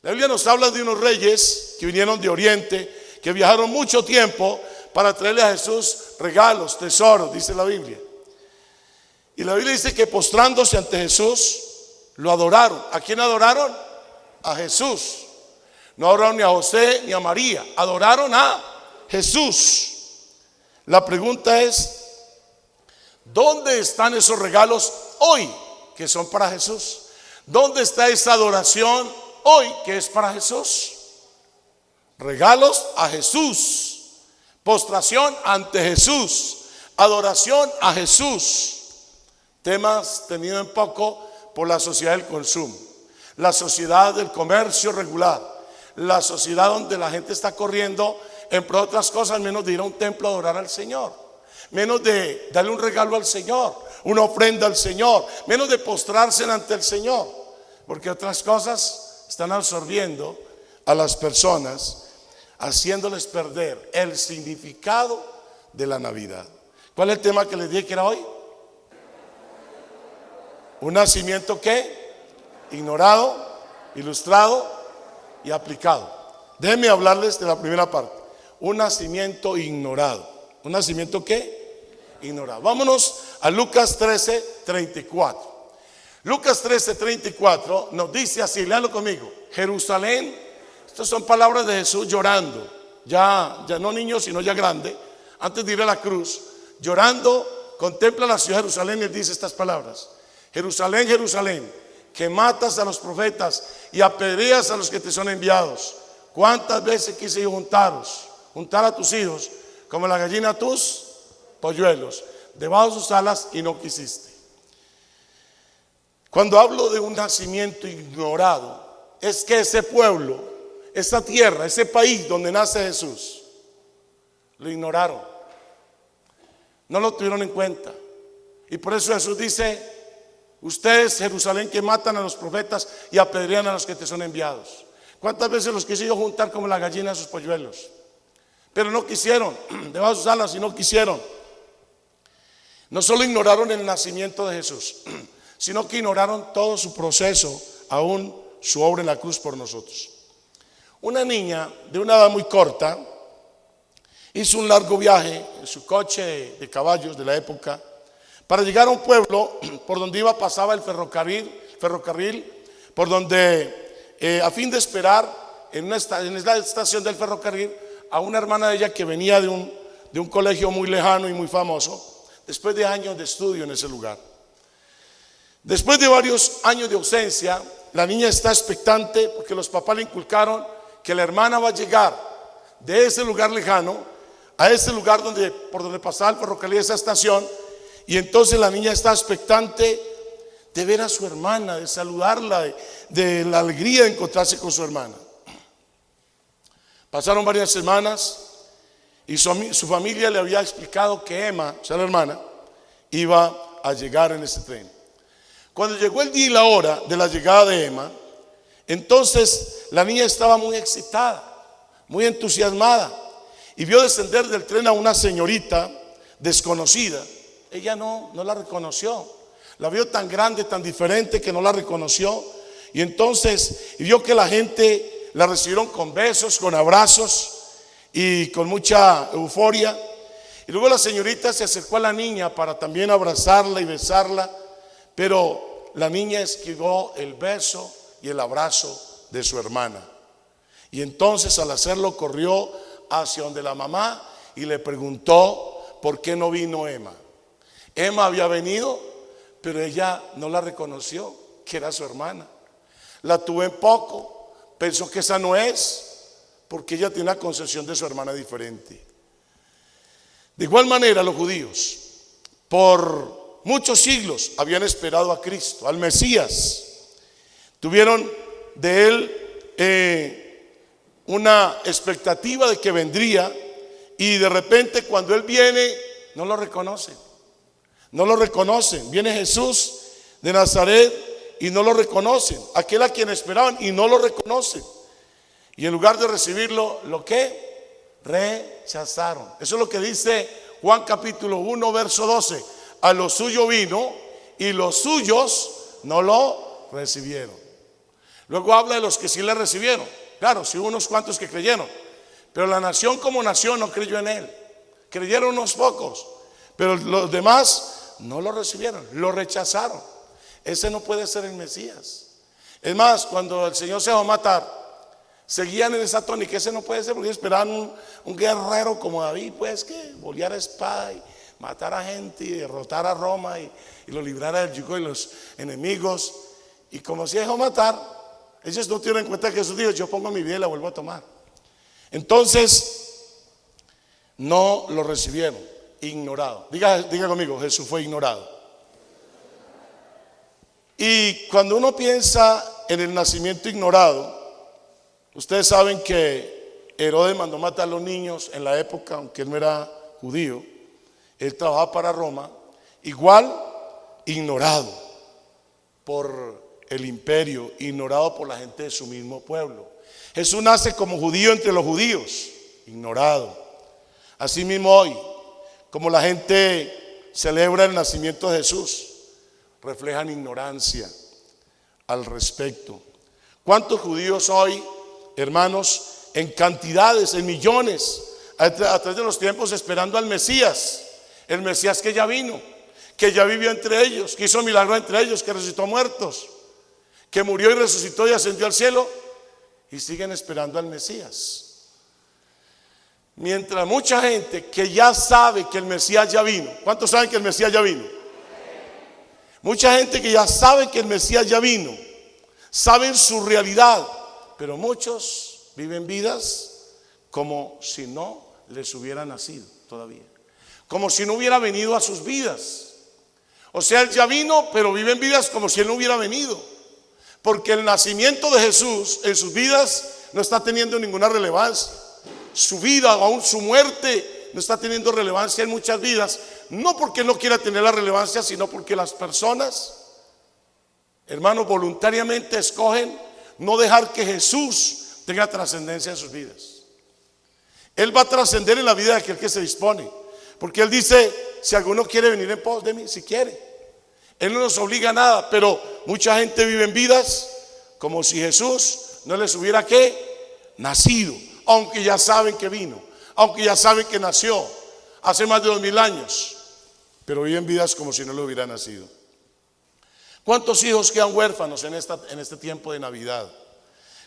La Biblia nos habla de unos reyes que vinieron de Oriente, que viajaron mucho tiempo para traerle a Jesús regalos, tesoros, dice la Biblia. Y la Biblia dice que postrándose ante Jesús, lo adoraron. ¿A quién adoraron? A Jesús. No adoraron ni a José ni a María, adoraron a Jesús. La pregunta es, ¿dónde están esos regalos hoy que son para Jesús? ¿Dónde está esa adoración hoy que es para Jesús? Regalos a Jesús, postración ante Jesús, adoración a Jesús. Temas tenidos en poco por la sociedad del consumo, la sociedad del comercio regular, la sociedad donde la gente está corriendo en pro de otras cosas menos de ir a un templo a adorar al Señor, menos de darle un regalo al Señor, una ofrenda al Señor, menos de postrarse ante el Señor, porque otras cosas están absorbiendo a las personas, haciéndoles perder el significado de la Navidad. ¿Cuál es el tema que les dije que era hoy? Un nacimiento que ignorado, ilustrado y aplicado. Déjenme hablarles de la primera parte. Un nacimiento ignorado. ¿Un nacimiento qué? Ignorado. Vámonos a Lucas 13:34. Lucas 13:34 nos dice así, léanlo conmigo. Jerusalén, estas son palabras de Jesús llorando, ya no niño sino ya grande, antes de ir a la cruz, llorando, contempla la ciudad de Jerusalén y él dice estas palabras. Jerusalén, Jerusalén, que matas a los profetas y apedreas a los que te son enviados. ¿Cuántas veces quise yo juntar a tus hijos como la gallina a tus polluelos, debajo de sus alas, y no quisiste? Cuando hablo de un nacimiento ignorado, es que ese pueblo, esa tierra, ese país donde nace Jesús, lo ignoraron, no lo tuvieron en cuenta. Y por eso Jesús dice: ustedes, Jerusalén, que matan a los profetas y apedrean a los que te son enviados. ¿Cuántas veces los quise yo juntar como la gallina a sus polluelos? Pero no quisieron, debajo de sus alas, y no quisieron. No solo ignoraron el nacimiento de Jesús, sino que ignoraron todo su proceso, aún su obra en la cruz por nosotros. Una niña de una edad muy corta hizo un largo viaje en su coche de caballos de la época para llegar a un pueblo por donde pasaba el ferrocarril, por donde a fin de esperar en la estación del ferrocarril a una hermana de ella que venía de un colegio muy lejano y muy famoso, después de años de estudio en ese lugar. Después de varios años de ausencia, la niña está expectante porque los papás le inculcaron que la hermana va a llegar de ese lugar lejano a ese lugar por donde pasaba el ferrocarril, esa estación. Y entonces la niña está expectante de ver a su hermana, de saludarla, de la alegría de encontrarse con su hermana. Pasaron varias semanas y su familia le había explicado que Emma, o sea la hermana, iba a llegar en ese tren. Cuando llegó el día y la hora de la llegada de Emma, entonces la niña estaba muy excitada, muy entusiasmada, y vio descender del tren a una señorita desconocida. Ella no la reconoció, la vio tan grande, tan diferente, que no la reconoció. Y entonces vio que la gente la recibieron con besos, con abrazos y con mucha euforia. Y luego la señorita se acercó a la niña para también abrazarla y besarla, pero la niña esquivó el beso y el abrazo de su hermana. Y entonces al hacerlo corrió hacia donde la mamá y le preguntó por qué no vino Emma. Emma había venido, pero ella no la reconoció, que era su hermana. La tuvo en poco, pensó que esa no es, porque ella tiene una concepción de su hermana diferente. De igual manera, los judíos por muchos siglos habían esperado a Cristo, al Mesías. Tuvieron de él una expectativa de que vendría, y de repente cuando él viene no lo reconocen. No lo reconocen. Viene Jesús de Nazaret y no lo reconocen. Aquel a quien esperaban y no lo reconocen. Y en lugar de recibirlo, ¿lo qué? Rechazaron. Eso es lo que dice Juan capítulo 1 verso 12. A lo suyo vino y los suyos no lo recibieron. Luego habla de los que sí le recibieron. Claro, sí hubo unos cuantos que creyeron, pero la nación como nación no creyó en él. Creyeron unos pocos, pero los demás no lo recibieron, lo rechazaron. Ese no puede ser el Mesías. Es más, cuando el Señor se va a matar, seguían en esa tónica. Ese no puede ser, porque esperaban un guerrero como David, pues, que boleara espada y matara gente y derrotara a Roma y lo librara del yugo de los enemigos. Y como se dejó matar, ellos no tienen en cuenta que Jesús dijo: yo pongo mi vida y la vuelvo a tomar. Entonces no lo recibieron, ignorado. Diga conmigo, Jesús fue ignorado. Y cuando uno piensa en el nacimiento ignorado, ustedes saben que Herodes mandó matar a los niños en la época, aunque él no era judío. Él trabajaba para Roma, igual ignorado por el imperio, ignorado por la gente de su mismo pueblo. Jesús nace como judío entre los judíos, ignorado. Así mismo hoy, como la gente celebra el nacimiento de Jesús, reflejan ignorancia al respecto. ¿Cuántos judíos hoy, hermanos, en cantidades, en millones, a través de los tiempos esperando al Mesías? El Mesías que ya vino, que ya vivió entre ellos, que hizo milagros entre ellos, que resucitó muertos, que murió y resucitó y ascendió al cielo, y siguen esperando al Mesías. Mientras mucha gente que ya sabe que el Mesías ya vino. ¿Cuántos saben que el Mesías ya vino? Mucha gente que ya sabe que el Mesías ya vino, saben su realidad, pero muchos viven vidas como si no les hubiera nacido todavía, como si no hubiera venido a sus vidas. O sea, él ya vino, pero viven vidas como si él no hubiera venido, porque el nacimiento de Jesús en sus vidas no está teniendo ninguna relevancia. Su vida o aún su muerte no está teniendo relevancia en muchas vidas, no porque no quiera tener la relevancia, sino porque las personas, hermanos, voluntariamente escogen no dejar que Jesús tenga trascendencia en sus vidas. Él va a trascender en la vida de aquel que se dispone, porque él dice: si alguno quiere venir en pos de mí, si quiere. Él no nos obliga a nada, pero mucha gente vive en vidas como si Jesús no les hubiera nacido, aunque ya saben que vino, aunque ya saben que nació hace más de 2000 años, pero viven vidas como si no le hubiera nacido. ¿Cuántos hijos quedan huérfanos en este tiempo de Navidad?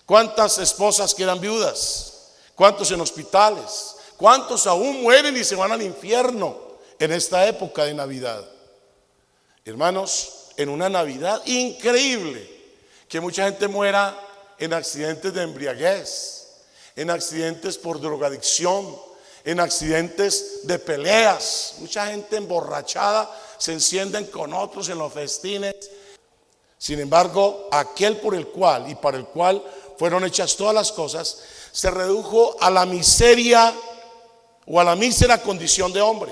¿Cuántas esposas quedan viudas? ¿Cuántos en hospitales? ¿Cuántos aún mueren y se van al infierno en esta época de Navidad? Hermanos, en una Navidad increíble, que mucha gente muera en accidentes de embriaguez, en accidentes por drogadicción, en accidentes de peleas. Mucha gente emborrachada se encienden con otros en los festines. Sin embargo, aquel por el cual y para el cual fueron hechas todas las cosas, se redujo a la miseria o a la mísera condición de hombre.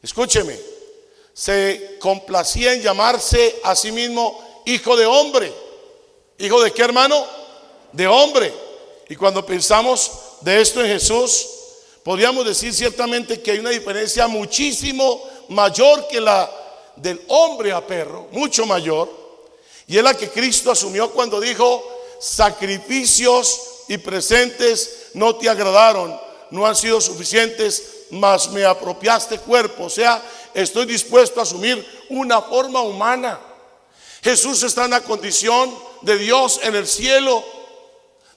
Escúcheme, se complacía en llamarse a sí mismo hijo de hombre. ¿Hijo de qué, hermano? De hombre. Y cuando pensamos de esto en Jesús, podríamos decir ciertamente que hay una diferencia muchísimo mayor que la del hombre a perro, mucho mayor, y es la que Cristo asumió cuando dijo: sacrificios y presentes no te agradaron, no han sido suficientes, mas me apropiaste cuerpo. O sea, estoy dispuesto a asumir una forma humana. Jesús está en la condición de Dios en el cielo,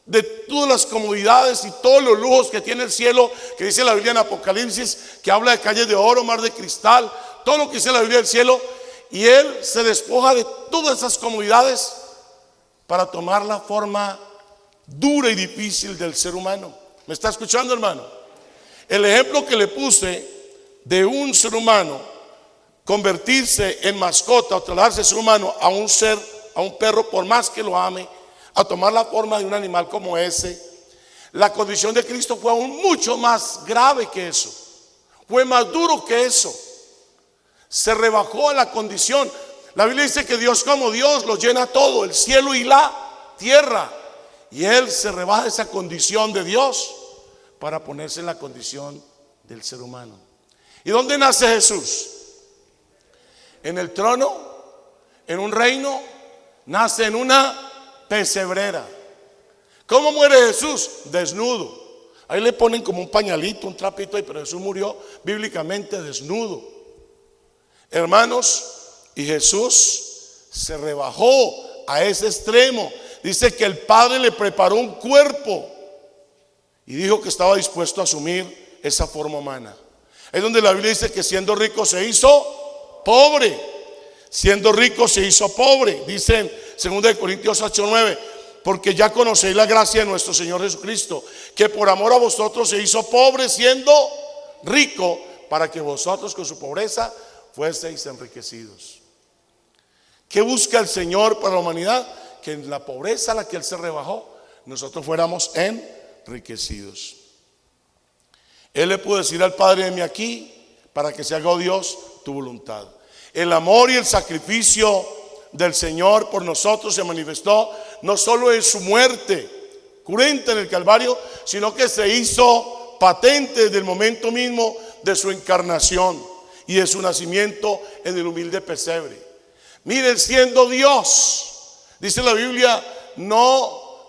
de todas las comodidades y todos los lujos que tiene el cielo, que dice la Biblia en Apocalipsis, que habla de calles de oro, mar de cristal, todo lo que dice la Biblia del cielo, y él se despoja de todas esas comodidades para tomar la forma dura y difícil del ser humano. ¿Me está escuchando, hermano? El ejemplo que le puse de un ser humano convertirse en mascota o trasladarse de ser humano a un ser, a un perro, por más que lo ame, a tomar la forma de un animal como ese, la condición de Cristo fue aún mucho más grave que eso, fue más duro que eso. Se rebajó a la condición. La Biblia dice que Dios, como Dios, lo llena todo, el cielo y la tierra, y él se rebaja esa condición de Dios para ponerse en la condición del ser humano. ¿Y dónde nace Jesús? En el trono, en un reino, nace en una pesebrera. ¿Cómo muere Jesús? Desnudo. Ahí le ponen como un pañalito, un trapito ahí, pero Jesús murió bíblicamente desnudo. Hermanos, y Jesús se rebajó a ese extremo. Dice que el Padre le preparó un cuerpo y dijo que estaba dispuesto a asumir esa forma humana. Es donde la Biblia dice que siendo rico se hizo pobre. Siendo rico se hizo pobre. Dice en 2 Corintios 8:9, porque ya conocéis la gracia de nuestro Señor Jesucristo, que por amor a vosotros se hizo pobre siendo rico, para que vosotros con su pobreza fueseis enriquecidos. ¿Qué busca el Señor para la humanidad? Que en la pobreza a la que Él se rebajó, nosotros fuéramos enriquecidos. Él le pudo decir al Padre: heme aquí, para que se haga, oh Dios, tu voluntad. El amor y el sacrificio del Señor por nosotros se manifestó no solo en su muerte cruenta en el Calvario, sino que se hizo patente desde el momento mismo de su encarnación y de su nacimiento en el humilde pesebre. Miren, siendo Dios, dice la Biblia, no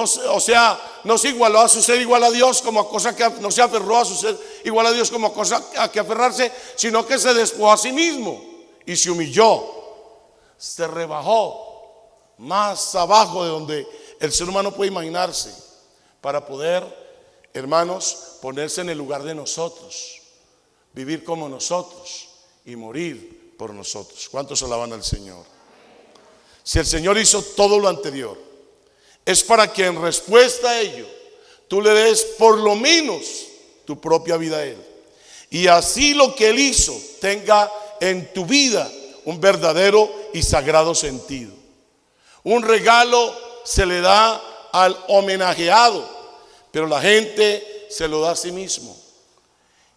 se igualó a su ser igual a Dios como a cosa que no se aferró a su ser igual a Dios como a cosa a que aferrarse, sino que se despojó a sí mismo y se humilló, se rebajó más abajo de donde el ser humano puede imaginarse, para poder, hermanos, ponerse en el lugar de nosotros, vivir como nosotros y morir por nosotros. ¿Cuántos alaban al Señor? Si el Señor hizo todo lo anterior, es para que en respuesta a ello tú le des por lo menos tu propia vida a Él, y así lo que Él hizo tenga en tu vida un verdadero y sagrado sentido. Un regalo se le da al homenajeado, pero la gente se lo da a sí mismo.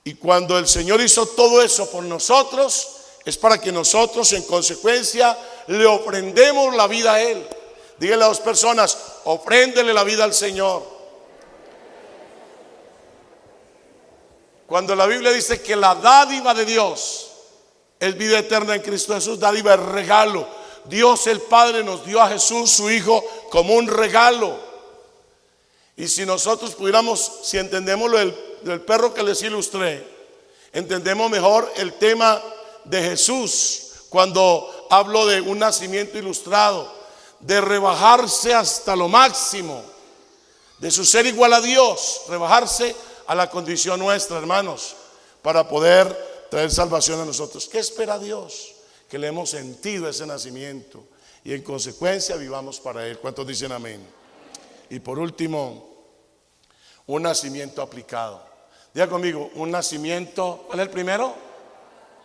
Y cuando el Señor hizo todo eso por nosotros, es para que nosotros en consecuencia le ofrendemos la vida a Él. Dígale a dos personas: ofréndele la vida al Señor. Cuando la Biblia dice que la dádiva de Dios es vida eterna en Cristo Jesús, dádiva es regalo. Dios el Padre nos dio a Jesús su Hijo como un regalo. Y si nosotros pudiéramos, si entendemos lo del perro que les ilustré, entendemos mejor el tema de Jesús cuando hablo de un nacimiento ilustrado, de rebajarse hasta lo máximo, de su ser igual a Dios, rebajarse a la condición nuestra, hermanos, para poder traer salvación a nosotros. ¿Qué espera Dios? Que le hemos sentido ese nacimiento y en consecuencia vivamos para Él. ¿Cuántos dicen amén? Y por último, un nacimiento aplicado. Diga conmigo, un nacimiento. ¿Cuál es el primero?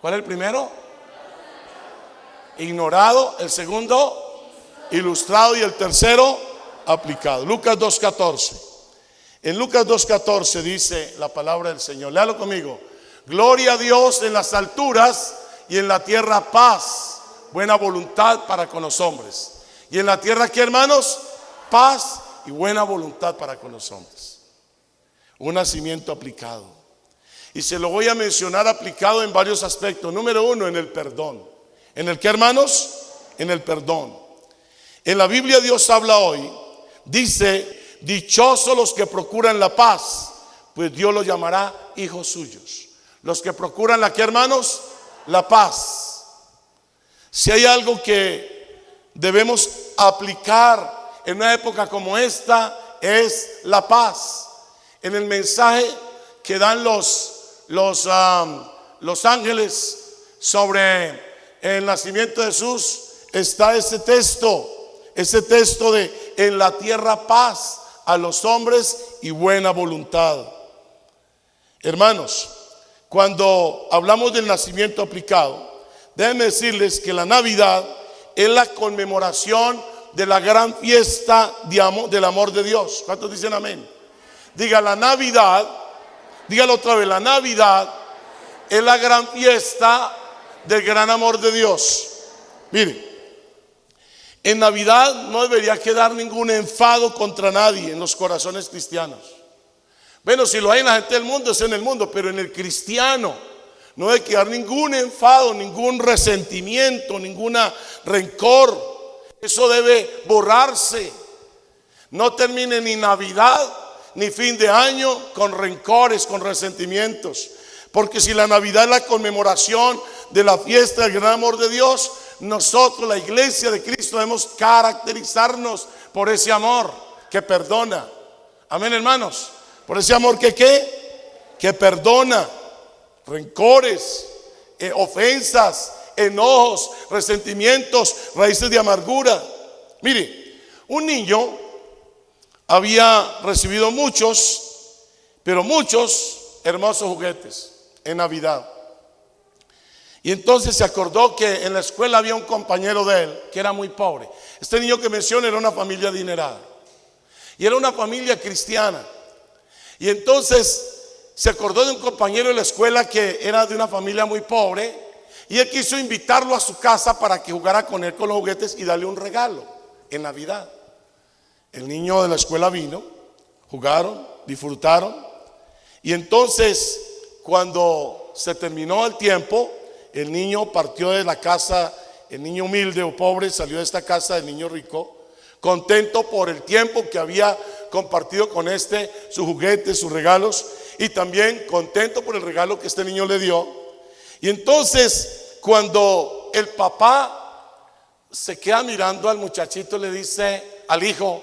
¿Cuál es el primero? Ignorado. El segundo, ilustrado. Y el tercero, aplicado. Lucas 2:14. En Lucas 2:14 dice la palabra del Señor. Léalo conmigo. Gloria a Dios en las alturas, y en la tierra paz, buena voluntad para con los hombres. Y en la tierra, ¿qué, hermanos? Paz y buena voluntad para con los hombres. Un nacimiento aplicado. Y se lo voy a mencionar aplicado en varios aspectos. Número uno, en el perdón. ¿En el qué, hermanos? En el perdón. En la Biblia Dios habla hoy, dice: dichosos los que procuran la paz, pues Dios los llamará hijos suyos. Los que procuran la qué, hermanos? La paz. Si hay algo que debemos aplicar en una época como esta, es la paz. En el mensaje que dan los ángeles sobre el nacimiento de Jesús, está ese texto de: en la tierra paz a los hombres y buena voluntad. Hermanos, cuando hablamos del nacimiento aplicado, déjenme decirles que la Navidad es la conmemoración de la gran fiesta del amor de Dios. ¿Cuántos dicen amén? Diga, la Navidad, dígalo otra vez: la Navidad es la gran fiesta del gran amor de Dios. Mire, en Navidad no debería quedar ningún enfado contra nadie en los corazones cristianos. Bueno, si lo hay en la gente del mundo, es en el mundo, pero en el cristiano no debe quedar ningún enfado, ningún resentimiento, ningún rencor. Eso debe borrarse. No termine ni Navidad ni fin de año con rencores, con resentimientos. Porque si la Navidad es la conmemoración de la fiesta del gran amor de Dios, nosotros, la iglesia de Cristo, debemos caracterizarnos por ese amor que perdona. Amén, hermanos. Por ese amor que perdona rencores, ofensas, enojos, resentimientos, raíces de amargura. Mire, un niño había recibido muchos hermosos juguetes en Navidad. Y entonces se acordó que en la escuela había un compañero de él que era muy pobre. Este niño que menciona era una familia adinerada y era una familia cristiana. Y entonces se acordó de un compañero de la escuela que era de una familia muy pobre, y él quiso invitarlo a su casa para que jugara con él con los juguetes y darle un regalo en Navidad. El niño de la escuela vino, jugaron, disfrutaron, y entonces cuando se terminó el tiempo, el niño partió de la casa. El niño humilde o pobre salió de esta casa del niño rico, contento por el tiempo que había compartido con sus juguetes, sus regalos, y también contento por el regalo que este niño le dio. Y entonces cuando el papá se queda mirando al muchachito, le dice al hijo: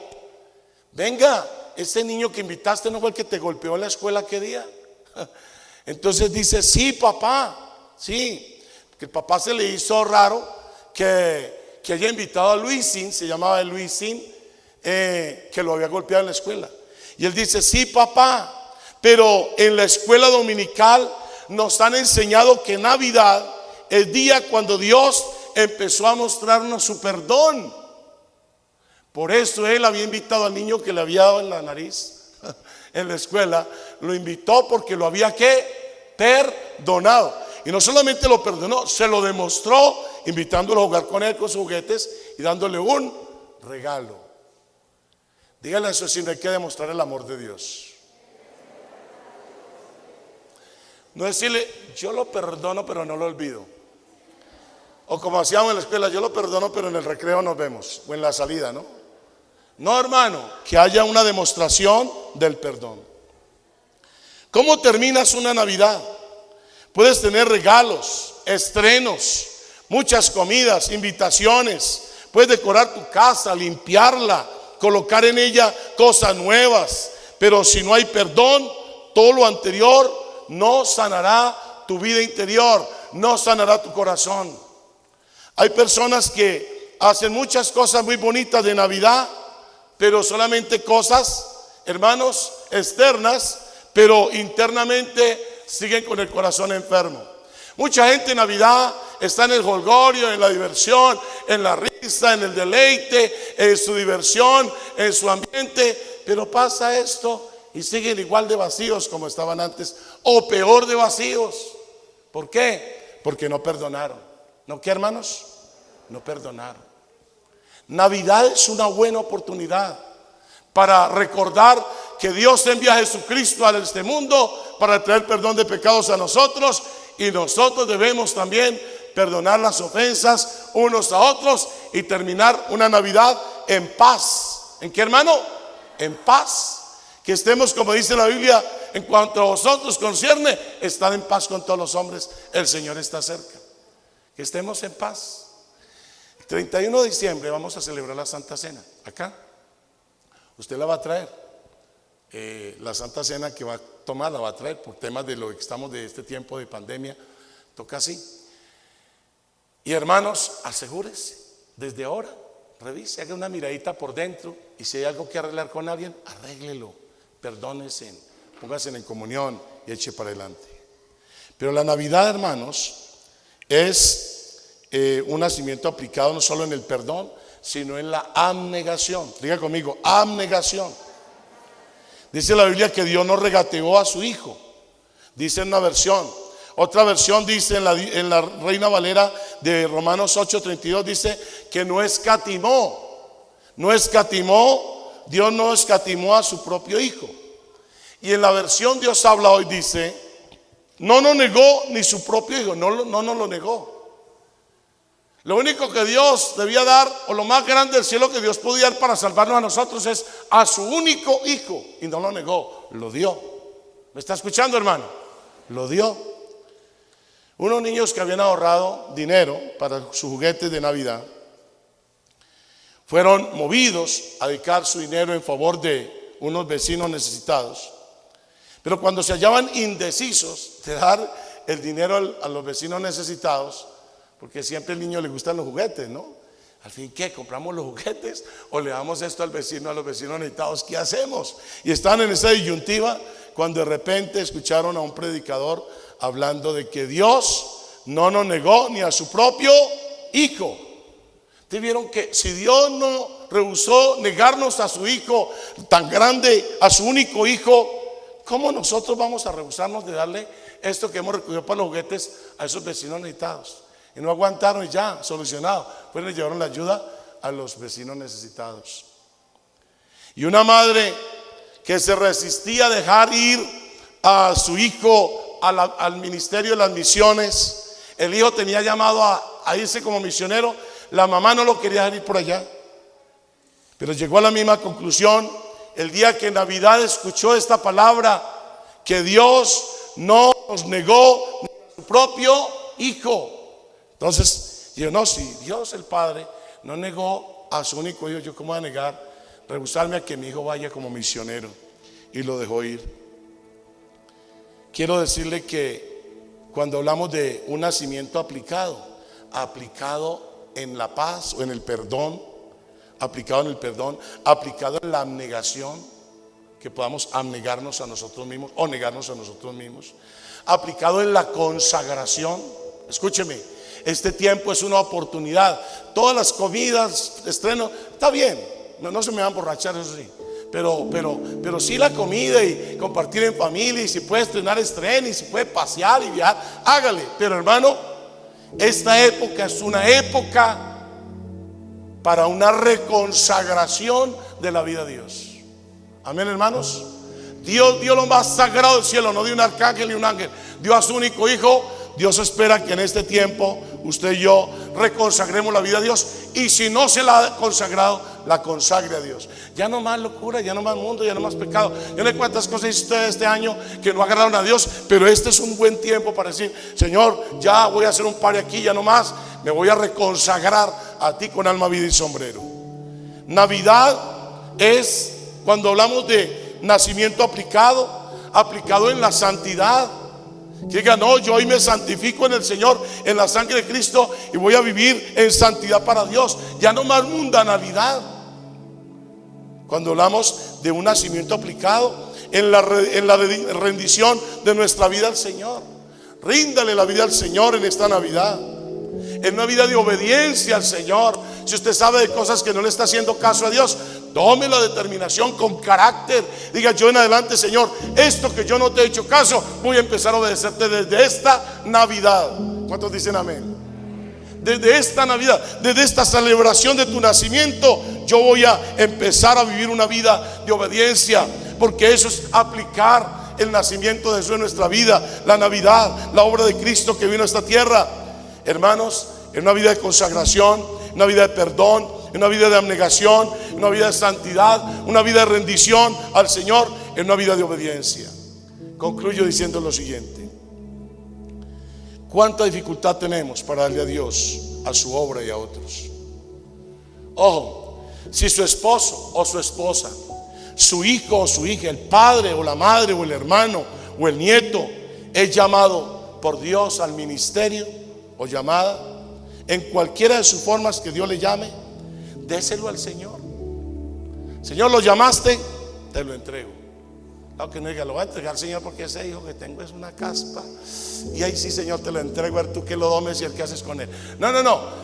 venga, ese niño que invitaste no fue el que te golpeó en la escuela aquel día. Entonces dice: sí, papá, sí. Que el papá se le hizo raro que haya invitado a Luisín, se llamaba Luisín, que lo había golpeado en la escuela. Y él dice: sí, papá, pero en la escuela dominical nos han enseñado que Navidad es el día cuando Dios empezó a mostrarnos su perdón. Por eso él había invitado al niño que le había dado en la nariz en la escuela, lo invitó porque lo había perdonado. Y no solamente lo perdonó, se lo demostró invitándolo a jugar con él con sus juguetes y dándole un regalo. Dígale a su vecino: hay que demostrar el amor de Dios. No decirle: yo lo perdono pero no lo olvido. O como hacíamos en la escuela: yo lo perdono pero en el recreo nos vemos, o en la salida, ¿no? No, hermano, que haya una demostración del perdón. ¿Cómo terminas una Navidad? Puedes tener regalos, estrenos, muchas comidas, invitaciones. Puedes decorar tu casa, limpiarla, colocar en ella cosas nuevas. Pero si no hay perdón, todo lo anterior no sanará tu vida interior, no sanará tu corazón. Hay personas que hacen muchas cosas muy bonitas de Navidad, pero solamente cosas, hermanos, externas, pero internamente siguen con el corazón enfermo. Mucha gente en Navidad está en el jolgorio, en la diversión, en la risa, en el deleite, en su diversión, en su ambiente, pero pasa esto y siguen igual de vacíos como estaban antes, o peor de vacíos. ¿Por qué? Porque no perdonaron. ¿No qué, hermanos? No perdonaron. Navidad es una buena oportunidad para recordar que Dios envía a Jesucristo a este mundo para traer perdón de pecados a nosotros, y nosotros debemos también perdonar las ofensas unos a otros y terminar una Navidad en paz. ¿En qué, hermano? En paz. Que estemos, como dice la Biblia, en cuanto a vosotros concierne, estad en paz con todos los hombres, el Señor está cerca. Que estemos en paz. El 31 de diciembre vamos a celebrar la Santa Cena acá. Usted la va a traer. La Santa Cena que va a tomar la va a traer por temas de lo que estamos de este tiempo de pandemia. Toca así. Y hermanos, asegúrese desde ahora, revise, haga una miradita por dentro, y si hay algo que arreglar con alguien, arréglelo, perdónese, póngase en comunión y eche para adelante. Pero la Navidad, hermanos, es un nacimiento aplicado no solo en el perdón, sino en la abnegación. Diga conmigo: abnegación. Dice la Biblia que Dios no regateó a su Hijo. Dice en una versión. Otra versión dice en la Reina Valera de Romanos 8:32, dice que no escatimó. No escatimó. Dios no escatimó a su propio Hijo. Y en la versión Dios habla hoy dice: no nos negó ni su propio Hijo. No nos lo negó. Lo único que Dios debía dar, o lo más grande del cielo que Dios podía dar para salvarnos a nosotros, es a su único hijo. Y no lo negó, lo dio. ¿Me está escuchando, hermano? Lo dio. Unos niños que habían ahorrado dinero para sus juguetes de Navidad fueron movidos a dedicar su dinero en favor de unos vecinos necesitados. Pero cuando se hallaban indecisos de dar el dinero a los vecinos necesitados, porque siempre al niño le gustan los juguetes, ¿no? Al fin, ¿qué? ¿Compramos los juguetes o le damos esto al vecino, a los vecinos necesitados? ¿Qué hacemos? Y estaban en esa disyuntiva cuando de repente escucharon a un predicador hablando de que Dios no nos negó ni a su propio hijo. ¿Te vieron que si Dios no rehusó negarnos a su hijo tan grande, a su único hijo, cómo nosotros vamos a rehusarnos de darle esto que hemos recogido para los juguetes a esos vecinos necesitados? Y no aguantaron y ya, solucionado. Pues le llevaron la ayuda a los vecinos necesitados. Y una madre que se resistía a dejar ir a su hijo al ministerio de las misiones. El hijo tenía llamado a irse como misionero. La mamá no lo quería dejar ir por allá. Pero llegó a la misma conclusión el día que en Navidad escuchó esta palabra, que Dios no nos negó ni a su propio hijo. Entonces, yo no, si Dios el Padre no negó a su único hijo, yo cómo voy a negar, rehusarme a que mi hijo vaya como misionero. Y lo dejó ir. Quiero decirle que cuando hablamos de un nacimiento aplicado en la paz o en el perdón, aplicado en la abnegación, que podamos abnegarnos a nosotros mismos o negarnos a nosotros mismos, aplicado en la consagración. Escúcheme, este tiempo es una oportunidad. Todas las comidas, estreno, está bien, no se me va a emborrachar, eso sí, pero sí la comida y compartir en familia, y si puede estrenar, estrene, y si puede pasear y viajar, hágale. Pero hermano, esta época es una época para una reconsagración de la vida de Dios. Amén, hermanos. Dios dio lo más sagrado del cielo, no dio un arcángel ni un ángel, dio a su único hijo. Dios espera que en este tiempo usted y yo reconsagremos la vida a Dios, y si no se la ha consagrado, la consagre a Dios. Ya no más locura, ya no más mundo, ya no más pecado. Yo no sé cuántas cosas hizo usted este año que no agarraron a Dios, pero este es un buen tiempo para decir: Señor, ya voy a hacer un par aquí, ya no más, me voy a reconsagrar a ti con alma, vida y sombrero. Navidad es cuando hablamos de nacimiento aplicado en la santidad. Que diga: no, yo hoy me santifico en el Señor, en la sangre de Cristo, y voy a vivir en santidad para Dios. Ya no más mundanalidad. Cuando hablamos de un nacimiento aplicado en la rendición de nuestra vida al Señor. Ríndale la vida al Señor en esta Navidad, en una vida de obediencia al Señor. Si usted sabe de cosas que no le está haciendo caso a Dios, tome la determinación con carácter. Diga: yo en adelante, Señor, esto que yo no te he hecho caso, voy a empezar a obedecerte desde esta Navidad. ¿Cuántos dicen amén? Desde esta Navidad, desde esta celebración de tu nacimiento, yo voy a empezar a vivir una vida de obediencia, porque eso es aplicar el nacimiento de Jesús en nuestra vida, la Navidad, la obra de Cristo que vino a esta tierra. Hermanos, en una vida de consagración, una vida de perdón, una vida de abnegación, una vida de santidad, una vida de rendición al Señor, en una vida de obediencia. Concluyo diciendo lo siguiente: ¿cuánta dificultad tenemos para darle a Dios, a su obra y a otros? Ojo, si su esposo o su esposa, su hijo o su hija, el padre o la madre o el hermano o el nieto es llamado por Dios al ministerio o llamada, en cualquiera de sus formas que Dios le llame, déselo al Señor. Señor, lo llamaste, te lo entrego. Aunque no diga: lo voy a entregar, Señor, porque ese hijo que tengo es una caspa, y ahí sí, Señor, te lo entrego, a ver tú que lo domes y el que haces con él. No.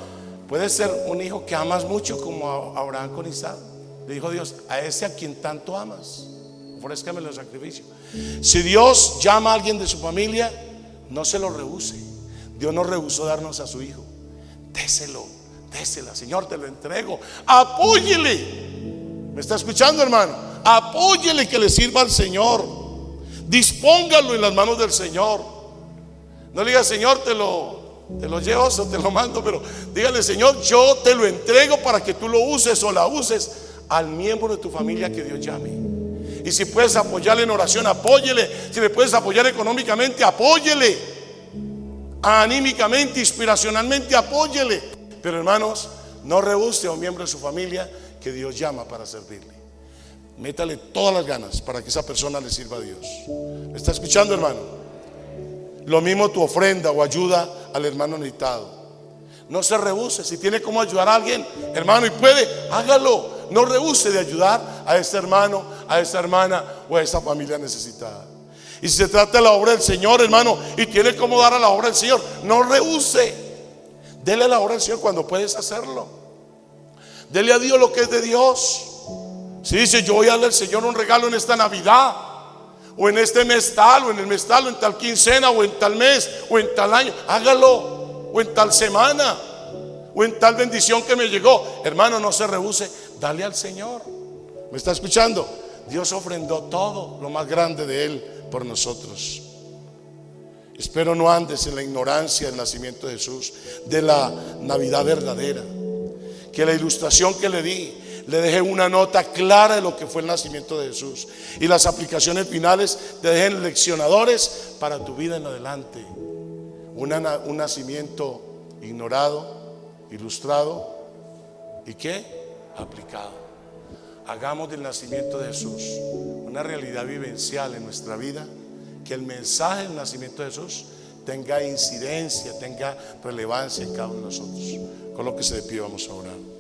Puede ser un hijo que amas mucho, como a Abraham con Isaac. Le dijo Dios: a ese a quien tanto amas, ofrézcamelo en sacrificio. Si Dios llama a alguien de su familia, no se lo rehúse. Dios no rehusó darnos a su hijo. Désela, Señor, te lo entrego. Apóyele. ¿Me está escuchando, hermano? Apóyele, que le sirva al Señor. Dispóngalo en las manos del Señor. No le diga: Señor, te lo te lo llevo o te lo mando, pero dígale: Señor, yo te lo entrego para que tú lo uses o la uses al miembro de tu familia que Dios llame. Y si puedes apoyarle en oración, apóyele. Si le puedes apoyar económicamente, apóyele. Anímicamente, inspiracionalmente, apóyele. Pero hermanos, no rehúse a un miembro de su familia que Dios llama para servirle. Métale todas las ganas para que esa persona le sirva a Dios. ¿Me está escuchando, hermano? Lo mismo tu ofrenda o ayuda al hermano necesitado. No se rehúse. Si tiene cómo ayudar a alguien, hermano, y puede, hágalo. No rehúse de ayudar a este hermano, a esta hermana o a esta familia necesitada. Y si se trata de la obra del Señor, hermano, y tiene cómo dar a la obra del Señor, no rehúse. Dele a la obra del Señor cuando puedes hacerlo. Dele a Dios lo que es de Dios. Si dice: yo voy a darle al Señor un regalo en esta Navidad, o en este mes tal, o en el mes tal, o en tal quincena, o en tal mes, o en tal año, hágalo. O en tal semana, o en tal bendición que me llegó, hermano, no se rehúse, dale al Señor. ¿Me está escuchando? Dios ofrendó todo lo más grande de Él por nosotros. Espero no andes en la ignorancia del nacimiento de Jesús, de la Navidad verdadera. Que la ilustración que le di le deje una nota clara de lo que fue el nacimiento de Jesús, y las aplicaciones finales te dejen leccionadores para tu vida en adelante. Un nacimiento ignorado, ilustrado y ¿qué? Aplicado. Hagamos del nacimiento de Jesús una realidad vivencial en nuestra vida. Que el mensaje del nacimiento de Jesús tenga incidencia, tenga relevancia en cada uno de nosotros. Colóquese de pie, vamos a orar.